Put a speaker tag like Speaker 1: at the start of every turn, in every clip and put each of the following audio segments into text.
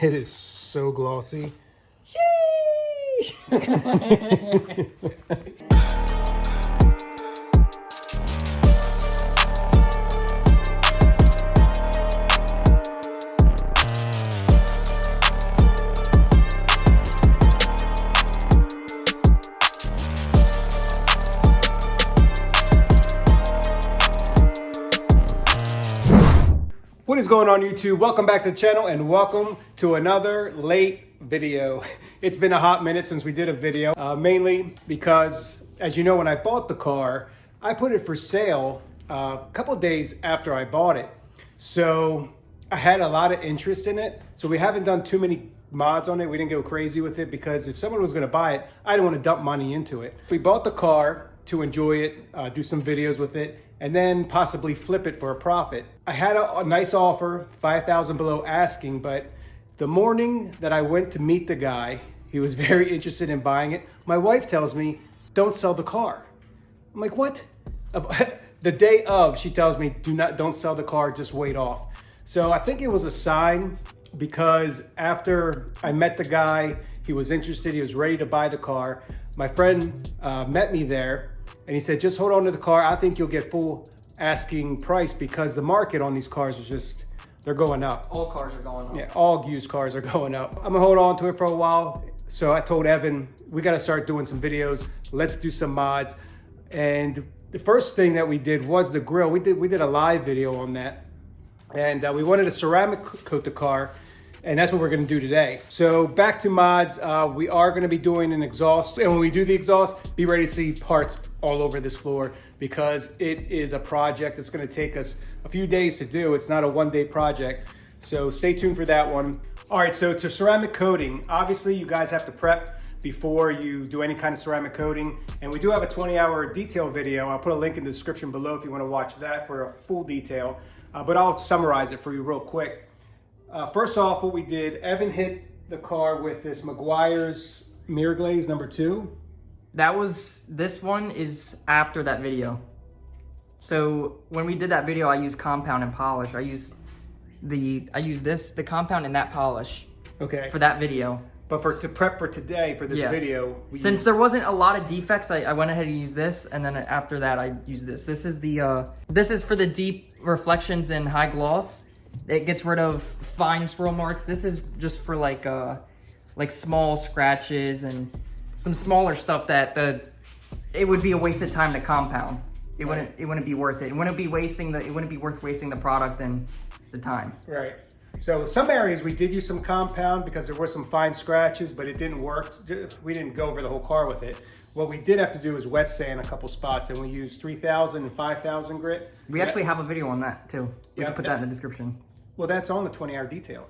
Speaker 1: It is so glossy.
Speaker 2: Sheesh!
Speaker 1: What is going on, YouTube? Welcome back to the channel and welcome to another late video. It's been a hot minute since we did a video, mainly because, as you know, when I bought the car, I put it for sale a couple days after I bought it. So I had a lot of interest in it. So we haven't done too many mods on it. We didn't go crazy with it because if someone was going to buy it, I didn't want to dump money into it. We bought the car to enjoy it, do some videos with it, and then possibly flip it for a profit. I had a nice offer, $5,000 below asking, but the morning that I went to meet the guy, he was very interested in buying it. My wife tells me, don't sell the car. I'm like, what? The day of, she tells me, don't sell the car, just wait off. So I think it was a sign, because after I met the guy, he was interested, he was ready to buy the car. My friend met me there, and he said, just hold on to the car. I think you'll get full asking price because the market on these cars is just, they're going up.
Speaker 2: All cars are going up.
Speaker 1: Yeah, all used cars are going up. I'm gonna hold on to it for a while. So I told Evan, we gotta start doing some videos. Let's do some mods. And the first thing that we did was the grill. We did a live video on that. And we wanted to ceramic coat the car. And that's what we're gonna do today. So back to mods, we are gonna be doing an exhaust. And when we do the exhaust, be ready to see parts all over this floor because it is a project. It's gonna take us a few days to do. It's not a one-day project. So stay tuned for that one. All right, so to ceramic coating, obviously you guys have to prep before you do any kind of ceramic coating. And we do have a 20-hour detail video. I'll put a link in the description below if you wanna watch that for a full detail. But I'll summarize it for you real quick. First off, what we did, Evan hit the car with this Meguiar's Mirror Glaze #2.
Speaker 2: This one is after that video. So when we did that video, I used compound and polish. I used the compound and that polish.
Speaker 1: Okay.
Speaker 2: For that video.
Speaker 1: But to prep for today, for this video,
Speaker 2: since there wasn't a lot of defects, I went ahead and used this, and then after that, I used this. This is for the deep reflections and high gloss. It gets rid of fine swirl marks. This is just for like small scratches and some smaller stuff that it would be a waste of time to compound. It wouldn't be worth it. It wouldn't be worth wasting the product and the time. Right.
Speaker 1: So some areas we did use some compound because there were some fine scratches, but it didn't work. We didn't go over the whole car with it. What we did have to do is wet sand a couple spots, and we used 3,000 and 5,000 grit.
Speaker 2: We actually have a video on that too. We can put that in the description.
Speaker 1: Well, that's on the 20-hour detail.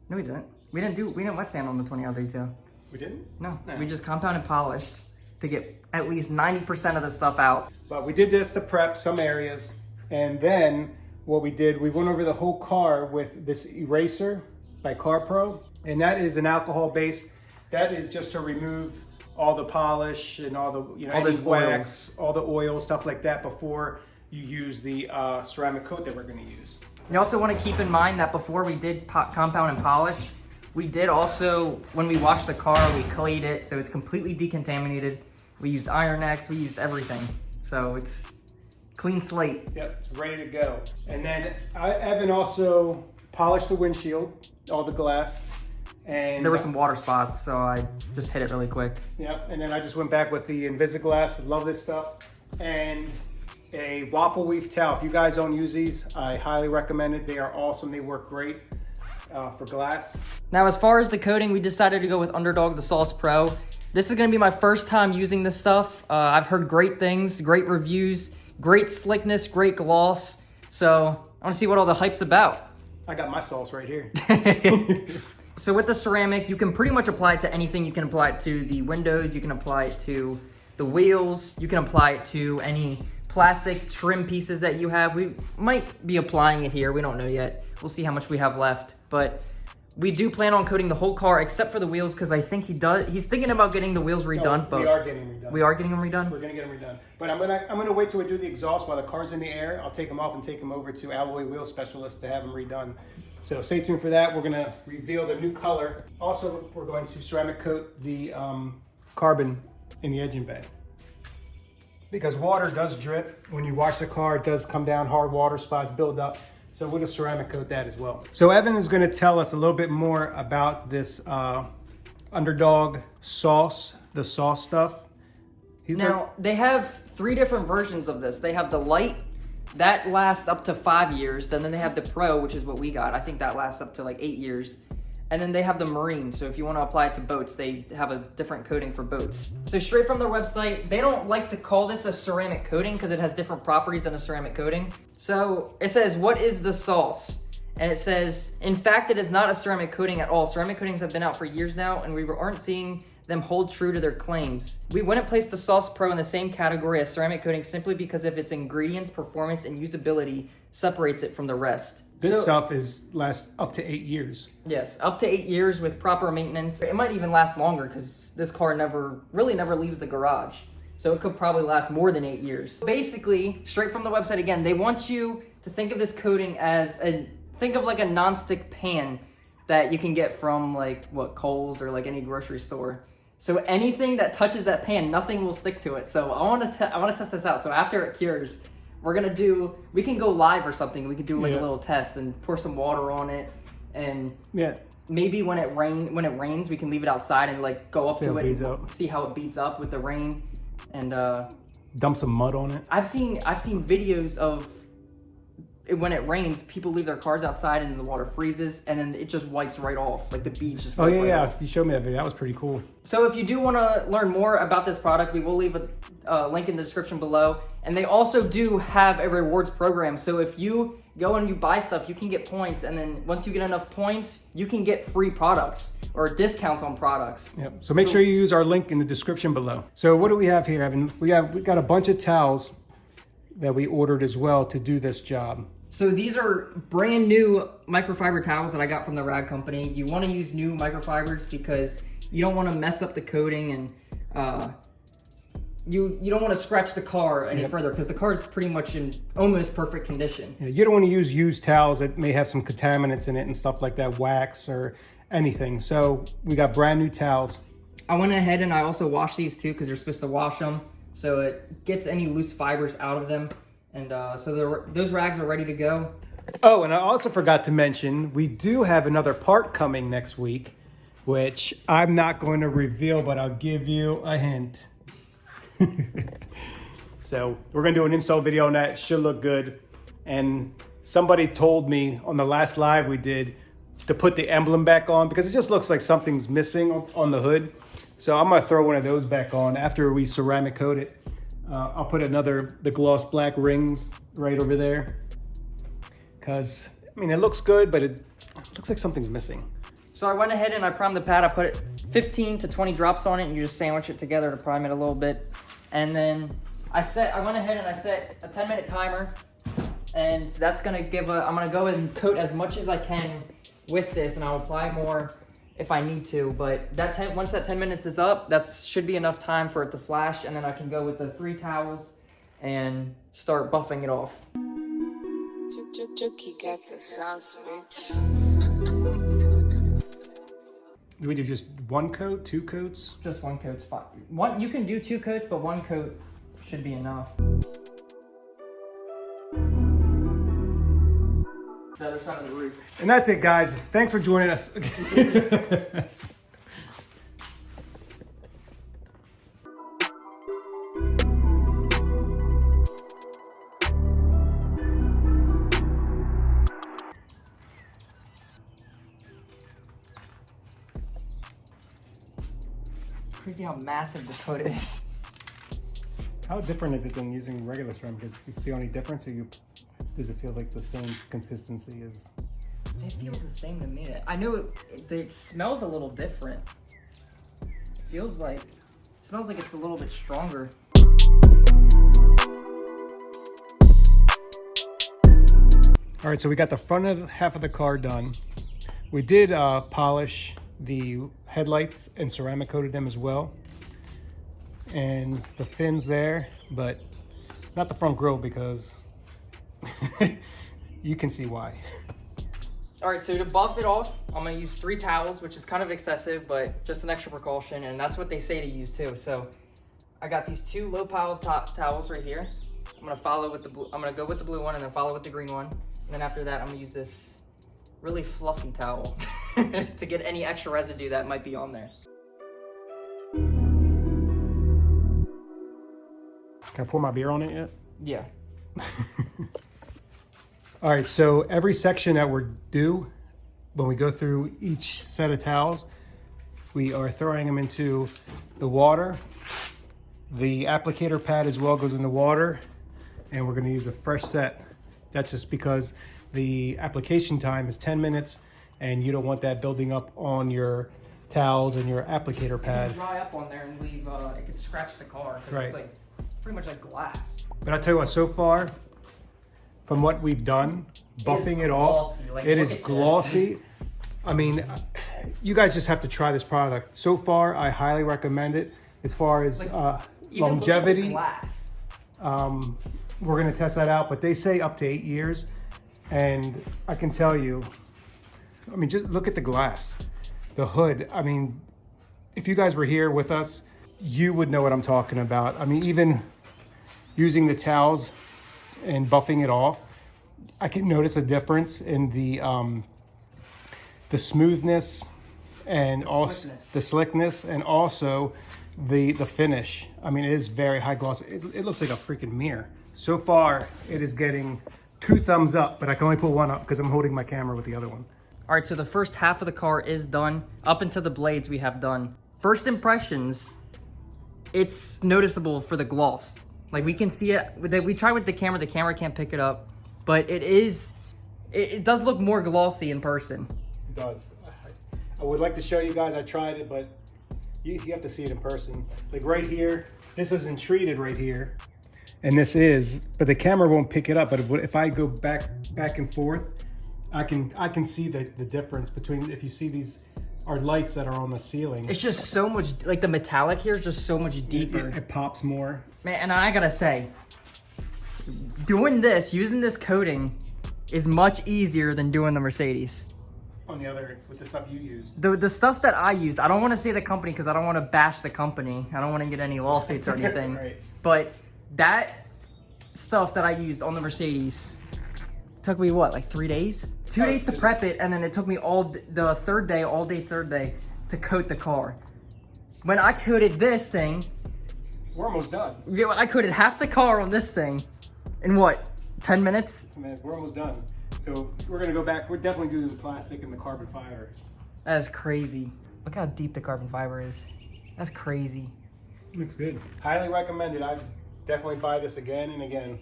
Speaker 2: No, we didn't. We didn't wet sand on the 20-hour detail.
Speaker 1: We didn't?
Speaker 2: No. We just compound and polished to get at least 90% of the stuff out.
Speaker 1: But we did this to prep some areas, and then what we did, we went over the whole car with this eraser by CarPro, and that is an alcohol base. That is just to remove all the polish and all the any wax, all the oil, stuff like that before you use the ceramic coat that we're going to use.
Speaker 2: You also want to keep in mind that before we did compound and polish, we did also, when we washed the car, we clayed it, so it's completely decontaminated. We used Iron X, we used everything. So it's clean slate.
Speaker 1: Yep, it's ready to go. And then Evan also polished the windshield, all the glass. And
Speaker 2: there were some water spots, so I just hit it really quick.
Speaker 1: Yep, and then I just went back with the Invisiglass. Love this stuff. And a waffle weave towel. If you guys don't use these, I highly recommend it. They are awesome. They work great for glass.
Speaker 2: Now, as far as the coating, we decided to go with Underdog, the Sauce Pro. This is going to be my first time using this stuff. I've heard great things, great reviews, great slickness, great gloss. So I want to see what all the hype's about.
Speaker 1: I got my sauce right here.
Speaker 2: So with the ceramic, you can pretty much apply it to anything. You can apply it to the windows. You can apply it to the wheels. You can apply it to any plastic trim pieces that you have. We might be applying it here. We don't know yet. We'll see how much we have left. But We do plan on coating the whole car except for the wheels because I think he's thinking about getting the wheels redone. But
Speaker 1: we are getting redone.
Speaker 2: We are getting them redone?
Speaker 1: We're gonna get them redone. But I'm gonna wait till we do the exhaust while the car's in the air. I'll take them off and take them over to alloy wheel specialist to have them redone. So stay tuned for that. We're gonna reveal the new color. Also, we're going to ceramic coat the carbon in the engine bay. Because water does drip. When you wash the car, it does come down, hard water spots build up. So we're gonna ceramic coat that as well. So Evan is gonna tell us a little bit more about this Underdog sauce, the sauce stuff.
Speaker 2: Now, they have 3 different versions of this. They have the light, that lasts up to 5 years. Then they have the pro, which is what we got. I think that lasts up to like 8 years. And then they have the marine. So if you want to apply it to boats, they have a different coating for boats. So straight from their website, they don't like to call this a ceramic coating because it has different properties than a ceramic coating. So it says, what is the sauce? And it says, in fact, it is not a ceramic coating at all. Ceramic coatings have been out for years now, and we aren't seeing them hold true to their claims. We wouldn't place the Sauce Pro in the same category as ceramic coating simply because of its ingredients, performance, and usability separates it from the rest.
Speaker 1: This stuff lasts up to 8 years.
Speaker 2: Yes, up to 8 years with proper maintenance. It might even last longer because this car really never leaves the garage. So it could probably last more than 8 years. Basically, straight from the website again, they want you to think of this coating as think of like a non-stick pan that you can get from like Kohl's or like any grocery store. So anything that touches that pan, nothing will stick to it. So I want to test this out. So after it cures, we can go live or something. We could do like a little test and pour some water on it, and maybe when it rains, we can leave it outside and like go up to it, and see how it beats up with the rain, and
Speaker 1: dump some mud on it. I've
Speaker 2: seen videos of when it rains, people leave their cars outside and the water freezes and then it just wipes right off. Like the beads just wipe right off.
Speaker 1: You showed me that video. That was pretty cool.
Speaker 2: So if you do want to learn more about this product, we will leave a link in the description below. And they also do have a rewards program. So if you go and you buy stuff, you can get points. And then once you get enough points, you can get free products or discounts on products.
Speaker 1: Yep. So make sure you use our link in the description below. So what do we have here, Evan? We got a bunch of towels that we ordered as well to do this job.
Speaker 2: So these are brand new microfiber towels that I got from the rag company. You want to use new microfibers because you don't want to mess up the coating, and you don't want to scratch the car any further because the car is pretty much in almost perfect condition.
Speaker 1: Yeah, you don't want to use used towels that may have some contaminants in it and stuff like that, wax or anything. So we got brand new towels.
Speaker 2: I went ahead and I also washed these too because you're supposed to wash them so it gets any loose fibers out of them. And so those rags are ready to go.
Speaker 1: Oh, and I also forgot to mention, we do have another part coming next week, which I'm not going to reveal, but I'll give you a hint. So we're going to do an install video on that. Should look good. And somebody told me on the last live we did to put the emblem back on because it just looks like something's missing on the hood. So I'm going to throw one of those back on after we ceramic coat it. I'll put the gloss black rings right over there because, I mean, it looks good, but it looks like something's missing.
Speaker 2: So I went ahead and I primed the pad. I put 15 to 20 drops on it, and you just sandwich it together to prime it a little bit. And then I went ahead and I set a 10-minute timer, and that's gonna I'm gonna go and coat as much as I can with this, and I'll apply more if I need to, but once that 10 minutes is up, that should be enough time for it to flash, and then I can go with the 3 towels and start buffing it off.
Speaker 3: Chuki got the sauce, bitch.
Speaker 1: Do we do just 1 coat, 2 coats?
Speaker 2: Just 1 coat's fine. You can do 2 coats, but 1 coat should be enough. The other side of the roof.
Speaker 1: And that's it, guys. Thanks for joining us.
Speaker 2: It's crazy how massive this hood is.
Speaker 1: How different is it than using regular ceramic? Does it feel any difference, or does it feel like the same consistency as?
Speaker 2: It feels the same to me. I know it smells a little different. It smells like it's a little bit stronger.
Speaker 1: All right, so we got the front half of the car done. We did polish the headlights and ceramic coated them as well. And the fins there, but not the front grille because you can see why.
Speaker 2: All right, so to buff it off, I'm gonna use 3 towels, which is kind of excessive, but just an extra precaution, and that's what they say to use too. So I got these 2 low pile towels right here. I'm gonna follow with the blue. I'm gonna go with the blue one and then follow with the green one. And then after that, I'm gonna use this really fluffy towel to get any extra residue that might be on there.
Speaker 1: Can I pour my beer on it yet?
Speaker 2: Yeah.
Speaker 1: All right, so every section that we're due, when we go through each set of towels, we are throwing them into the water. The applicator pad as well goes in the water, and we're gonna use a fresh set. That's just because the application time is 10 minutes, and you don't want that building up on your towels and your applicator pad.
Speaker 2: It can dry up on there and leave, it could scratch the car. 'Cause
Speaker 1: Right.
Speaker 2: It's like pretty much like glass.
Speaker 1: But I'll tell you what, so far, from what we've done, buffing it off,
Speaker 2: Like,
Speaker 1: it
Speaker 2: look
Speaker 1: is
Speaker 2: at this.
Speaker 1: glossy. I mean, you guys just have to try this product. So far, I highly recommend it. As far as
Speaker 2: Even look at the
Speaker 1: longevity,
Speaker 2: glass.
Speaker 1: we're gonna test that out, but they say up to 8 years. And I can tell you, I mean, just look at the glass, the hood. I mean, if you guys were here with us, you would know what I'm talking about. I mean, even using the towels and buffing it off, I can notice a difference in the smoothness and also the slickness and also the finish. I mean, it is very high gloss. It looks like a freaking mirror. So far, it is getting 2 thumbs up, but I can only put 1 up because I'm holding my camera with the other one.
Speaker 2: All right, so the first half of the car is done. Up into the blades we have done. First impressions, it's noticeable for the gloss. Like we can see it, we try with the camera can't pick it up, but it does look more glossy in person.
Speaker 1: It does. I would like to show you guys, I tried it, but you have to see it in person. Like right here, this isn't treated right here, and this is, but the camera won't pick it up. But if I go back and forth, I can see the difference between, if you see these are lights that are on the ceiling.
Speaker 2: It's just so much, like the metallic here is just so much deeper.
Speaker 1: It pops more.
Speaker 2: Man, and I gotta say, doing this, using this coating is much easier than doing the Mercedes.
Speaker 1: On the other, with the stuff you used.
Speaker 2: The stuff that I use, I don't want to say the company because I don't want to bash the company. I don't want to get any lawsuits or anything.
Speaker 1: Right.
Speaker 2: But that stuff that I used on the Mercedes took me what, like 3 days? 2 days to prep it, and then it took me all day third day to coat the car. When I coated this thing,
Speaker 1: We're almost done.
Speaker 2: I coated half the car on this thing in what, 10 minutes?
Speaker 1: Man, we're almost done. So we're gonna go back. We're definitely doing the plastic and the carbon fiber.
Speaker 2: That's crazy. Look how deep the carbon fiber is. That's crazy.
Speaker 1: Looks good. Highly recommended. I definitely buy this again and again.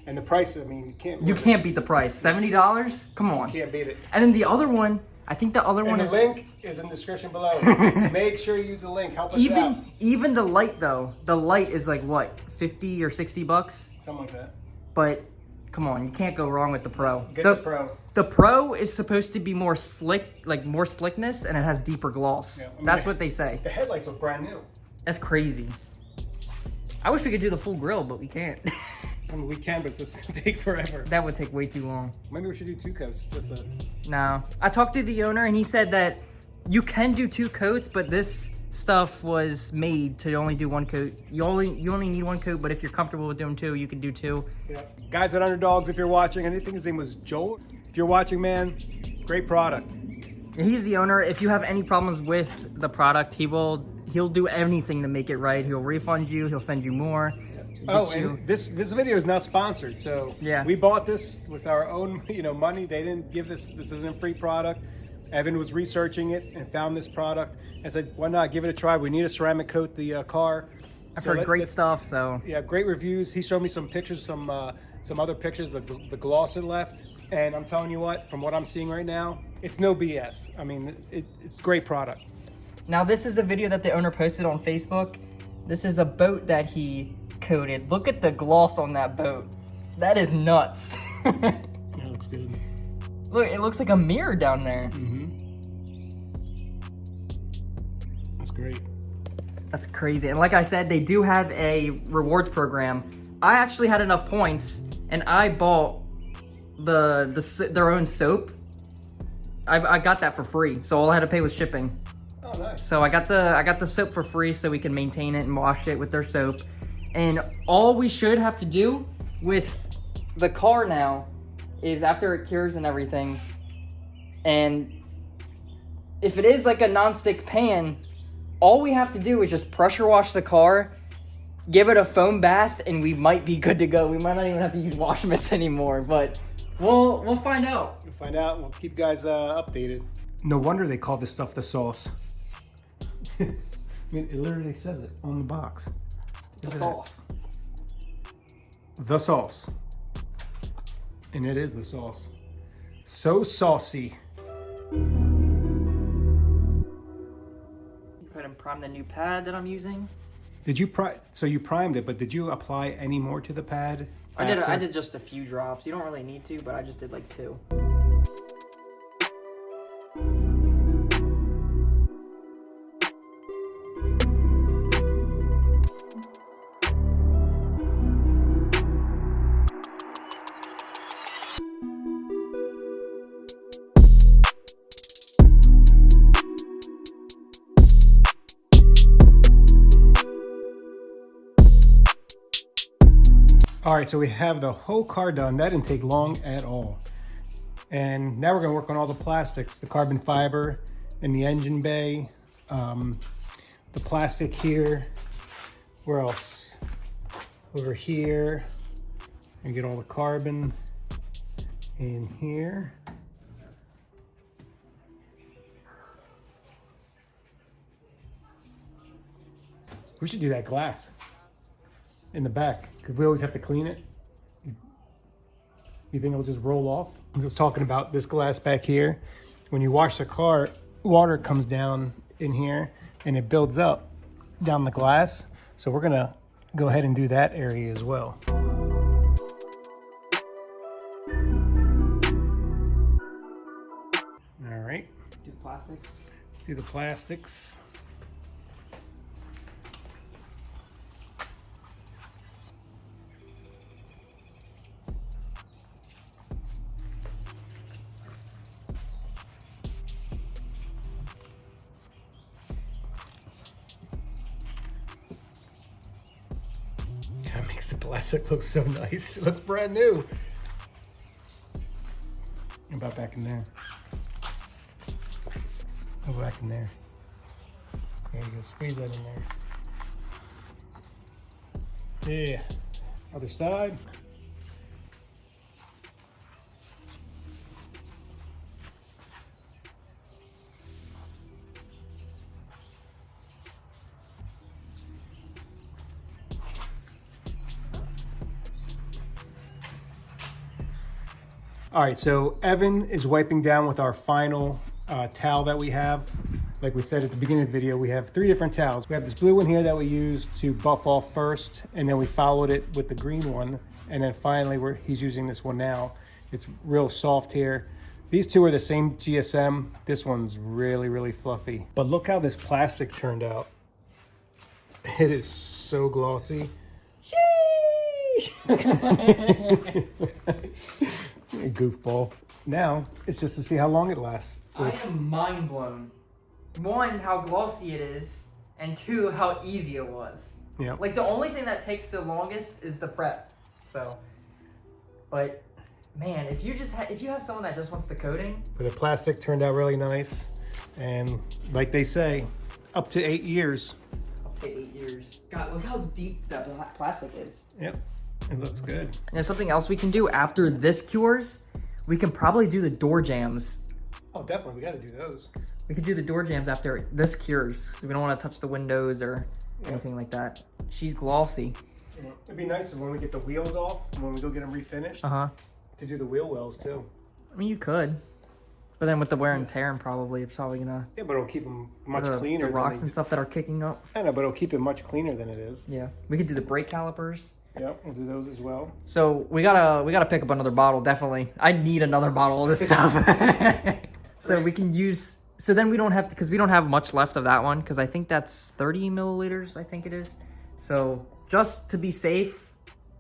Speaker 1: And the price, I mean, you can't
Speaker 2: beat the price. $70? Come on.
Speaker 1: can't beat it.
Speaker 2: And then the other one, I think the other one
Speaker 1: And the
Speaker 2: is...
Speaker 1: link is in the description below. Make sure you use the link. Help us out.
Speaker 2: Even the light though, the light is like what, 50 or 60 bucks?
Speaker 1: Something like that.
Speaker 2: But come on, you can't go wrong with the Pro.
Speaker 1: Get the Pro.
Speaker 2: The Pro is supposed to be more slick, like more slickness, and it has deeper gloss.
Speaker 1: Yeah, I mean,
Speaker 2: that's what they say.
Speaker 1: The headlights look brand new.
Speaker 2: That's crazy. I wish we could do the full grill, but we can't.
Speaker 1: I mean, we can, but it's just gonna take forever.
Speaker 2: That would take way too long.
Speaker 1: Maybe we should do 2 coats. Just a...
Speaker 2: No. I talked to the owner and he said that you can do 2 coats, but this stuff was made to only do 1 coat. You only need 1 coat, but if you're comfortable with doing 2, you can do 2.
Speaker 1: Yeah. Guys at Underdogs, if you're watching, and I think his name was Joel. If you're watching, man, great product.
Speaker 2: He's the owner. If you have any problems with the product, he'll do anything to make it right. He'll refund you. He'll send you more.
Speaker 1: Oh, and this video is not sponsored, so
Speaker 2: yeah,
Speaker 1: we bought this with our own money. They didn't give this. This isn't a free product. Evan was researching it and found this product and said, "Why not give it a try? We need to ceramic coat the car."
Speaker 2: I've heard great stuff. So
Speaker 1: yeah, great reviews. He showed me some pictures, some other pictures, the gloss it left, and I'm telling you what, from what I'm seeing right now, it's no BS. I mean, it's a great product.
Speaker 2: Now this is a video that the owner posted on Facebook. This is a boat that he coated. Look at the gloss on that boat. That is nuts.
Speaker 1: That looks good.
Speaker 2: Look, it looks like a mirror down there.
Speaker 1: Mm-hmm. great.
Speaker 2: That's crazy. And like I said, they do have a rewards program. I actually had enough points, and I bought their own soap. I got that for free, so all I had to pay was shipping.
Speaker 1: Oh, nice.
Speaker 2: So I got the soap for free, so we can maintain it and wash it with their soap. And all we should have to do with the car now is after it cures and everything, and if it is like a non-stick pan, all we have to do is just pressure wash the car, give it a foam bath, and we might be good to go. We might not even have to use wash mitts anymore, but we'll find out.
Speaker 1: We'll find out. We'll keep you guys updated. No wonder they call this stuff the sauce. I mean, it literally says it on the box.
Speaker 2: The sauce.
Speaker 1: The sauce. And it is the sauce. So saucy.
Speaker 2: Go ahead and prime the new pad that I'm using.
Speaker 1: Did you so you primed it, but did you apply any more to the pad?
Speaker 2: I did just a few drops. You don't really need to, but I just did like 2.
Speaker 1: All right, so we have the whole car done. That didn't take long at all. And now we're gonna work on all the plastics, the carbon fiber in the engine bay, the plastic here. Where else? Over here. And get all the carbon in here. We should do that glass in the back, because we always have to clean it. You think it'll just roll off? I was talking about this glass back here. When you wash the car, water comes down in here and it builds up down the glass. So we're gonna go ahead and do that area as well. All right.
Speaker 2: Do plastics.
Speaker 1: Do the plastics. That makes the plastic look so nice. It looks brand new. How about back in there? Go back in there. There you go, squeeze that in there. Yeah, other side. All right, so Evan is wiping down with our final towel that we have. Like we said at the beginning of the video, we have 3 different towels. We have this blue one here that we use to buff off first, and then we followed it with the green one. And then finally, he's using this one now. It's real soft here. These 2 are the same GSM. This one's really, really fluffy. But look how this plastic turned out. It is so glossy. Goofball. Now it's just to see how long it lasts.
Speaker 2: I am mind blown. 1, how glossy it is, and 2, how easy it was.
Speaker 1: Yeah.
Speaker 2: Like the only thing that takes the longest is the prep. So, but man, if you have someone that just wants the coating.
Speaker 1: But the plastic turned out really nice, and like they say, up to 8 years.
Speaker 2: Up to 8 years. God, look how deep that plastic is.
Speaker 1: Yep. It looks good.
Speaker 2: And there's something else we can do after this cures. We can probably do the door jams.
Speaker 1: Oh, definitely. We got to do those.
Speaker 2: We could do the door jams after this cures. So we don't want to touch the windows or anything like that. She's glossy.
Speaker 1: Yeah. It'd be nice when we get the wheels off, when we go get them refinished, to do the wheel wells too.
Speaker 2: I mean, you could. But then with the wear and tear, probably it's probably gonna.
Speaker 1: Yeah, but it'll keep them much cleaner.
Speaker 2: The rocks and stuff that are kicking up.
Speaker 1: I know, but it'll keep it much cleaner than it is.
Speaker 2: Yeah, we could do the brake calipers.
Speaker 1: Yep, we'll do those as well.
Speaker 2: So we gotta pick up another bottle. Definitely, I need another bottle of this stuff. So we can use So then we don't have to, because we don't have much left of that one, because I think that's 30 milliliters, I think it is. So just to be safe,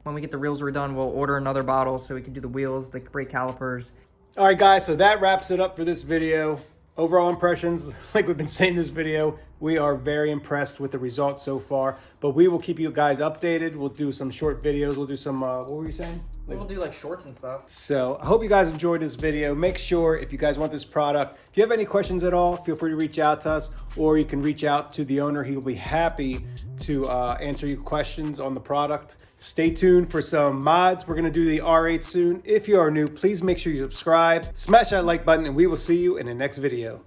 Speaker 2: when we get the wheels redone, we'll order another bottle so we can do the wheels, the brake calipers.
Speaker 1: All right, guys, so that wraps it up for this video. Overall impressions, like we've been saying in this video, we are very impressed with the results so far, but we will keep you guys updated. We'll do some short videos. We'll do some, what were you saying?
Speaker 2: We'll do like shorts and stuff.
Speaker 1: So I hope you guys enjoyed this video. Make sure if you guys want this product, if you have any questions at all, feel free to reach out to us, or you can reach out to the owner. He will be happy to answer your questions on the product. Stay tuned for some mods. We're gonna do the R8 soon. If you are new, please make sure you subscribe, smash that like button, and we will see you in the next video.